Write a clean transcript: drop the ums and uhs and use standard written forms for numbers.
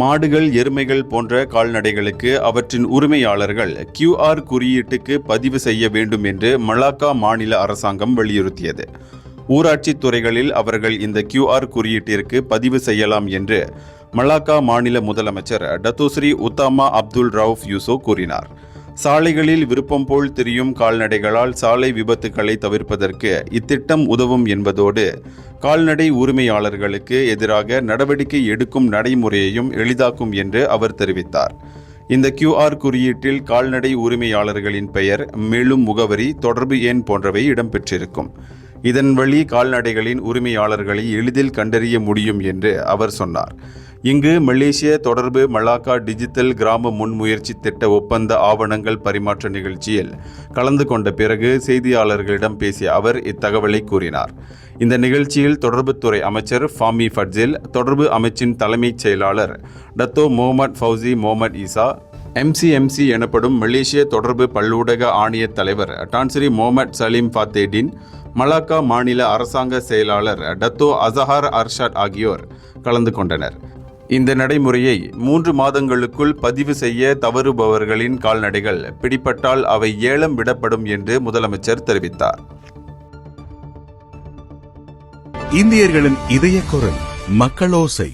மாடுகள், எருமைகள் போன்ற கால்நடைகளுக்கு அவற்றின் உரிமையாளர்கள் QR குறியீட்டுக்கு பதிவு செய்ய வேண்டும் என்று மலாக்கா மாநில அரசாங்கம் வலியுறுத்தியது. ஊராட்சி துறைகளில் அவர்கள் இந்த QR குறியீட்டிற்கு பதிவு செய்யலாம் என்று மலாக்கா மாநில முதலமைச்சர் Datuk Seri Utama Abdul Rauf Yusoh கூறினார். சாலைகளில் விருப்பம் போல் திரியும் கால்நடைகளால் சாலை விபத்துக்களை தவிர்ப்பதற்கு இத்திட்டம் உதவும் என்பதோடு கால்நடை உரிமையாளர்களுக்கு எதிராக நடவடிக்கை எடுக்கும் நடைமுறையையும் எளிதாக்கும் என்று அவர் தெரிவித்தார். இந்த QR குறியீட்டில் கால்நடை உரிமையாளர்களின் பெயர், மேலும் முகவரி, தொடர்பு எண் போன்றவை இடம்பெற்றிருக்கும். இதன் வழி கால்நடைகளின் உரிமையாளர்களை எளிதில் கண்டறிய முடியும் என்று அவர் சொன்னார். இங்கு மலேசிய தொடர்பு மலாக்கா டிஜிட்டல் கிராம முன்முயற்சி திட்ட ஒப்பந்த ஆவணங்கள் பரிமாற்ற நிகழ்ச்சியில் கலந்து கொண்ட பிறகு செய்தியாளர்களிடம் பேசிய அவர் இத்தகவலை கூறினார். இந்த நிகழ்ச்சியில் தொடர்புத்துறை அமைச்சர் ஃபாமி ஃபட்ஜில், தொடர்பு அமைச்சின் தலைமைச் செயலாளர் டத்தோ முகமது ஃபவுசி முகமது ஈசா, MCMC எனப்படும் மலேசிய தொடர்பு பல்லூடக ஆணைய தலைவர் டான்ஸ்ரீ முகமது சலீம் ஃபாத்தேடின், மலாக்கா மாநில அரசாங்க செயலாளர் டத்தோ அசஹார் அர்ஷாட் ஆகியோர் கலந்து கொண்டனர். இந்த நடைமுறையை 3 மாதங்களுக்குள் பதிவு செய்ய தவறுபவர்களின் கால்நடைகள் பிடிபட்டால் அவை ஏலம் விடப்படும் என்று முதலமைச்சர் தெரிவித்தார். இந்தியர்களின் இதய குரல் மக்களோசை.